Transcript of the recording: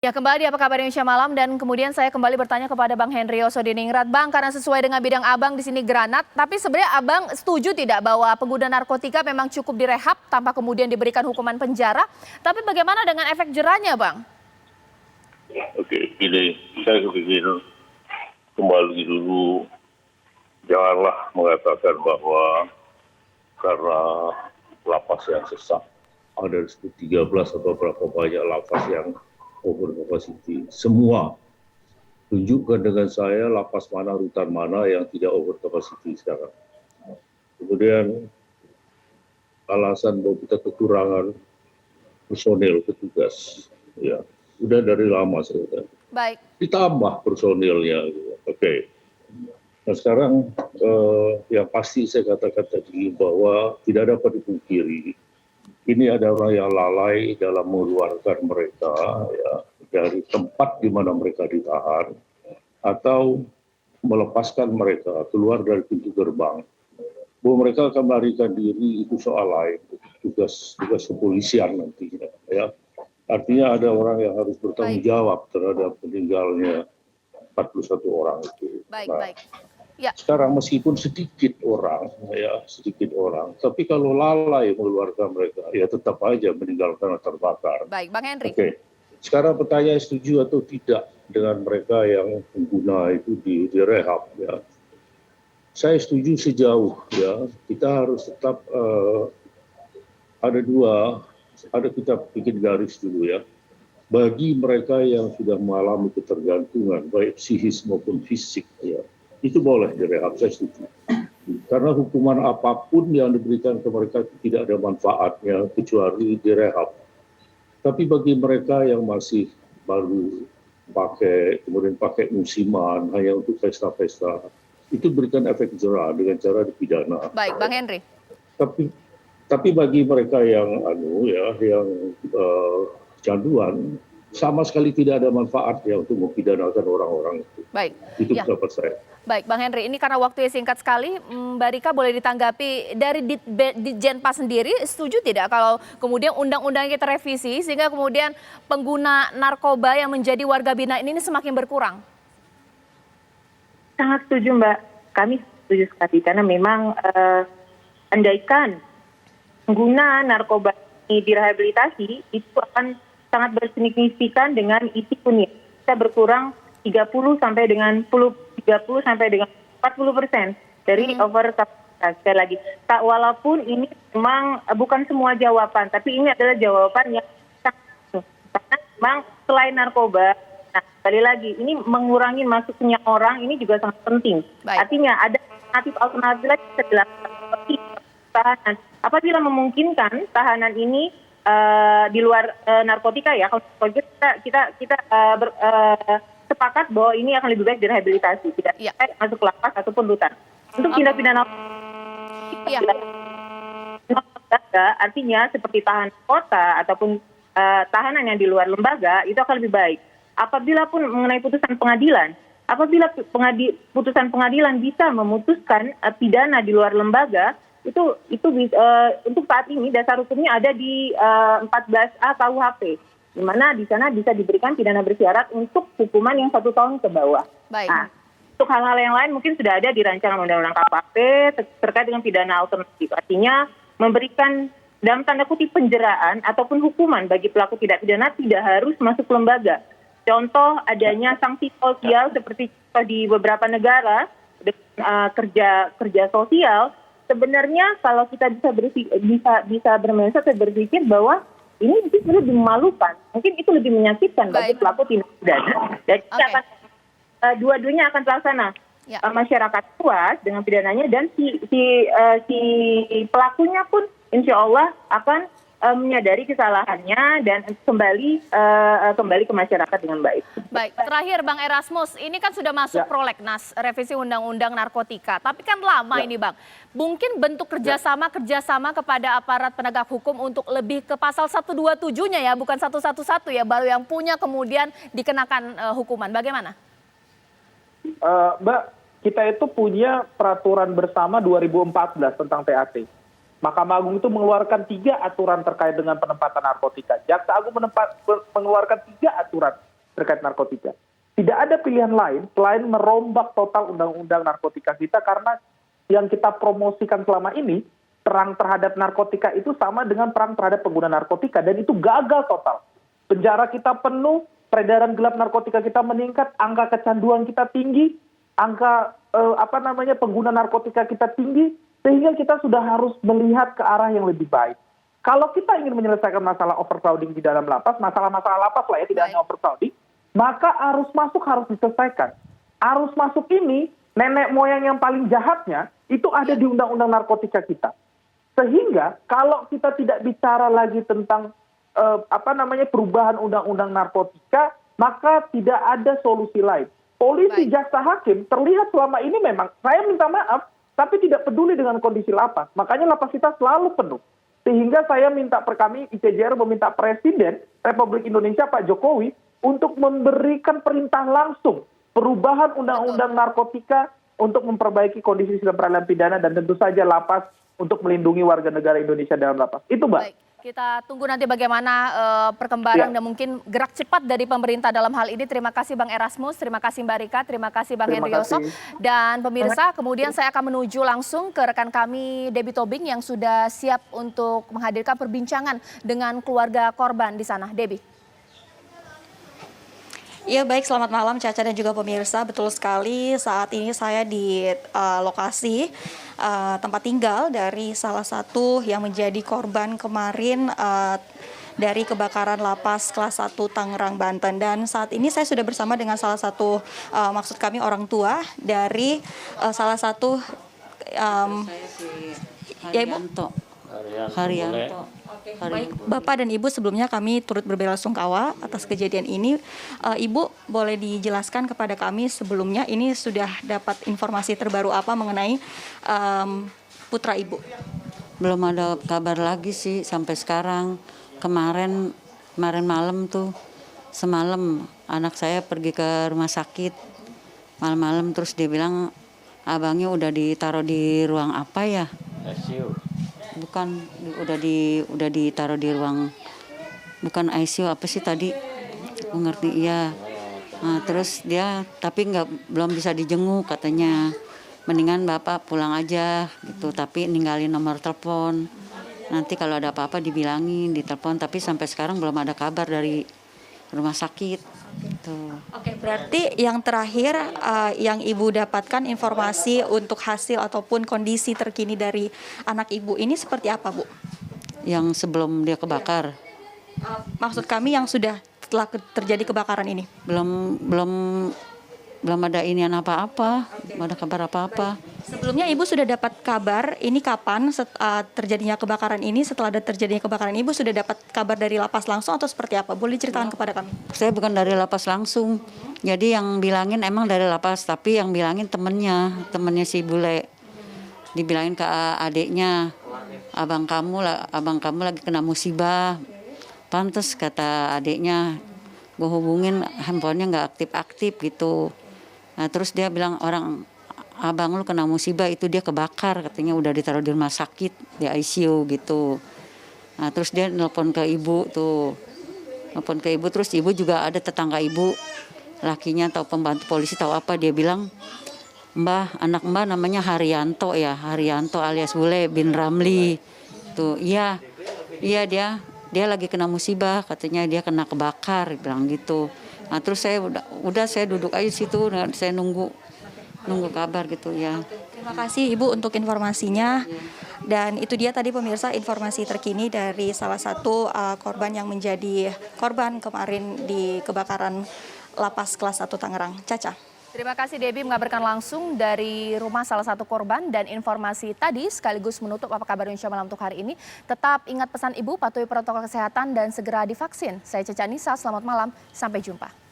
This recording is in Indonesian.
Ya kembali, apa kabar Indonesia Malam, dan kemudian saya kembali bertanya kepada Bang Henry Osodiningrat. Bang, karena sesuai dengan bidang Abang di sini granat, tapi sebenarnya Abang setuju tidak bahwa pengguna narkotika memang cukup direhab tanpa kemudian diberikan hukuman penjara? Tapi bagaimana dengan efek jerahnya, Bang? Oke, ini saya kepikir kembali dulu, janganlah mengatakan bahwa karena lapas yang sesak, ada 13 atau berapa banyak lapas yang over capacity. Semua tunjukkan dengan saya lapas mana, rutan mana yang tidak over capacity sekarang. Kemudian alasan bahwa kita kekurangan personel petugas, ya udah dari lama sebetulnya. Baik. Ditambah personilnya, oke. Nah sekarang yang pasti saya katakan tadi bahwa tidak dapat dipungkiri, ini ada orang yang lalai dalam mengeluarkan mereka ya, dari tempat di mana mereka ditahan, atau melepaskan mereka keluar dari pintu gerbang. Bahwa mereka akan melarikan diri itu soal lain, tugas kepolisian nantinya. Ya. Artinya ada orang yang harus bertanggung jawab terhadap meninggalnya 41 orang itu. Baik. Ya. Sekarang meskipun sedikit orang, tapi kalau lalai mengeluarkan mereka, ya tetap aja meninggalkan atau terbakar. Baik, Bang Henry. Oke. Sekarang pertanyaan, setuju atau tidak dengan mereka yang pengguna itu direhab, ya. Saya setuju sejauh, ya. Kita harus tetap kita bikin garis dulu, ya. Bagi mereka yang sudah mengalami ketergantungan, baik psikis maupun fisik, ya, itu boleh direhab, saya setuju. Karena hukuman apapun yang diberikan ke mereka tidak ada manfaatnya kecuali direhab. Tapi bagi mereka yang masih baru kemudian pakai musiman hanya untuk pesta-pesta, itu berikan efek jerah dengan cara dipidana. Baik, Bang Henry. Tapi bagi mereka yang canduan, sama sekali tidak ada manfaatnya untuk mempidanakan orang-orang itu. Baik. Itu pendapat saya. Baik, Bang Henry, ini karena waktunya singkat sekali, Mbak Rika boleh ditanggapi dari Ditjenpas sendiri, setuju tidak kalau kemudian undang-undang kita revisi sehingga kemudian pengguna narkoba yang menjadi warga binaan ini semakin berkurang? Sangat setuju, Mbak. Kami setuju sekali karena memang andaikan pengguna narkoba ini direhabilitasi, itu akan sangat bersignifikan dengan isi hunian. Kita berkurang 30 sampai dengan 40% dari over kapasitas. Sekali lagi, walaupun ini memang bukan semua jawaban, tapi ini adalah jawaban yang karena memang selain narkoba, nah sekali lagi ini mengurangi masuknya orang ini juga sangat penting. Baik. Artinya ada alternatif lagi bisa dilakukan seperti tahanan. Apabila memungkinkan tahanan ini di luar narkotika, ya kalau kita sepakat bahwa ini akan lebih baik direhabilitasi, tidak masuk lapas ataupun rutan. Untuk tindak pidana artinya seperti tahanan kota ataupun tahanan yang di luar lembaga itu akan lebih baik. Apabila pun mengenai putusan pengadilan, apabila putusan pengadilan bisa memutuskan pidana di luar lembaga, itu untuk saat ini dasar hukumnya ada di 14A KUHP. Di mana di sana bisa diberikan pidana bersyarat untuk hukuman yang 1 tahun ke bawah. Baik. Nah, untuk hal-hal yang lain mungkin sudah ada di rancangan undang-undang KUHP terkait dengan pidana alternatif. Artinya memberikan dalam tanda kutip penjeraan ataupun hukuman bagi pelaku tidak pidana tidak harus masuk lembaga. Contoh adanya sanksi sosial seperti di beberapa negara dengan kerja sosial. Sebenarnya kalau kita bisa bermindset dan berpikir bahwa ini sebenarnya lebih memalukan, mungkin itu lebih menyakitkan bagi pelaku tindak pidana. Dan dua-duanya akan terlaksana. Masyarakat puas dengan pidananya dan si pelakunya pun insya Allah akan menyadari kesalahannya dan kembali ke masyarakat dengan baik. Baik, terakhir Bang Erasmus, ini kan sudah masuk prolegnas revisi undang-undang narkotika, tapi kan lama ini Bang. Mungkin bentuk kerjasama kepada aparat penegak hukum untuk lebih ke pasal 127-nya ya, bukan 111 ya, baru yang punya kemudian dikenakan hukuman. Bagaimana? Mbak, kita itu punya peraturan bersama 2014 tentang TAT. Mahkamah Agung itu mengeluarkan 3 aturan terkait dengan penempatan narkotika. Jaksa Agung mengeluarkan 3 aturan. terkait narkotika. Tidak ada pilihan lain selain merombak total undang-undang narkotika kita, karena yang kita promosikan selama ini, perang terhadap narkotika itu sama dengan perang terhadap pengguna narkotika, dan itu gagal total. Penjara kita penuh, peredaran gelap narkotika kita meningkat, angka kecanduan kita tinggi, angka pengguna narkotika kita tinggi, sehingga kita sudah harus melihat ke arah yang lebih baik. Kalau kita ingin menyelesaikan masalah overcrowding di dalam lapas, masalah-masalah lapas lah ya, tidak hanya overcrowding, maka arus masuk harus diselesaikan. Arus masuk ini, nenek moyang yang paling jahatnya, itu ada di undang-undang narkotika kita. Sehingga kalau kita tidak bicara lagi tentang perubahan undang-undang narkotika, maka tidak ada solusi lain. Polisi, jaksa, hakim terlihat selama ini memang, saya minta maaf, tapi tidak peduli dengan kondisi lapas. Makanya lapas kita selalu penuh. Sehingga saya minta kami ICJR meminta Presiden Republik Indonesia Pak Jokowi untuk memberikan perintah langsung perubahan undang-undang narkotika untuk memperbaiki kondisi sistem peradilan pidana, dan tentu saja lapas untuk melindungi warga negara Indonesia dalam lapas. Itu, Mbak. Baik. Kita tunggu nanti bagaimana perkembangan dan mungkin gerak cepat dari pemerintah dalam hal ini. Terima kasih Bang Erasmus, terima kasih Mbak Rika, terima kasih Bang Hendrioso. Dan pemirsa, kemudian saya akan menuju langsung ke rekan kami Debbie Tobing yang sudah siap untuk menghadirkan perbincangan dengan keluarga korban di sana. Debbie. Ya baik, selamat malam Caca dan juga pemirsa. Betul sekali, saat ini saya di lokasi tempat tinggal dari salah satu yang menjadi korban kemarin dari kebakaran lapas kelas 1 Tangerang, Banten. Dan saat ini saya sudah bersama dengan salah satu, maksud kami orang tua dari salah satu, ya Ibu? Haryanto. Baik, Bapak dan Ibu, sebelumnya kami turut berbelasungkawa atas kejadian ini. Ibu, boleh dijelaskan kepada kami sebelumnya ini sudah dapat informasi terbaru apa mengenai putra Ibu? Belum ada kabar lagi sih sampai sekarang. Kemarin malam tuh, semalam anak saya pergi ke rumah sakit malam-malam, terus dia bilang abangnya udah ditaruh di ruang apa ya? Bukan, udah ditaruh di ruang, bukan ICU, apa sih tadi? Mengerti, iya. Nah, terus dia tapi belum bisa dijenguk katanya. Mendingan Bapak pulang aja gitu, tapi ninggalin nomor telepon. Nanti kalau ada apa-apa dibilangin di telepon, tapi sampai sekarang belum ada kabar dari rumah sakit. Gitu. Oke, berarti yang terakhir yang Ibu dapatkan informasi untuk hasil ataupun kondisi terkini dari anak Ibu ini seperti apa, Bu? Yang sebelum dia kebakar. Maksud kami yang sudah setelah terjadi kebakaran ini. Belum ada inian apa-apa, belum ada kabar apa-apa. Sebelumnya Ibu sudah dapat kabar ini kapan terjadinya kebakaran ini? Setelah ada terjadinya kebakaran, Ibu sudah dapat kabar dari lapas langsung atau seperti apa? Boleh diceritakan kepada kami? Saya bukan dari lapas langsung. Jadi yang bilangin emang dari lapas, tapi yang bilangin temennya si bule. Dibilangin ke adiknya, abang kamu lagi kena musibah. Pantes kata adiknya, gue hubungin handphonenya nggak aktif-aktif gitu. Nah, terus dia bilang, abang lu kena musibah, itu dia kebakar, katanya udah ditaruh di rumah sakit, di ICU gitu. Nah, terus dia nelpon ke ibu terus ibu juga ada tetangga ibu, lakinya atau pembantu polisi tahu apa, dia bilang, anak mbah namanya Haryanto alias Bule bin Ramli. Tuh, iya dia lagi kena musibah, katanya dia kena kebakar, bilang gitu. Nah, terus saya saya duduk aja situ, saya nunggu kabar gitu ya. Terima kasih Ibu untuk informasinya. Dan itu dia tadi pemirsa informasi terkini dari salah satu korban yang menjadi korban kemarin di kebakaran lapas kelas 1 Tangerang. Caca. Terima kasih Debbie mengabarkan langsung dari rumah salah satu korban, dan informasi tadi sekaligus menutup apa kabar Indonesia Malam untuk hari ini. Tetap ingat pesan Ibu, patuhi protokol kesehatan dan segera divaksin. Saya Caca Nisa, selamat malam, sampai jumpa.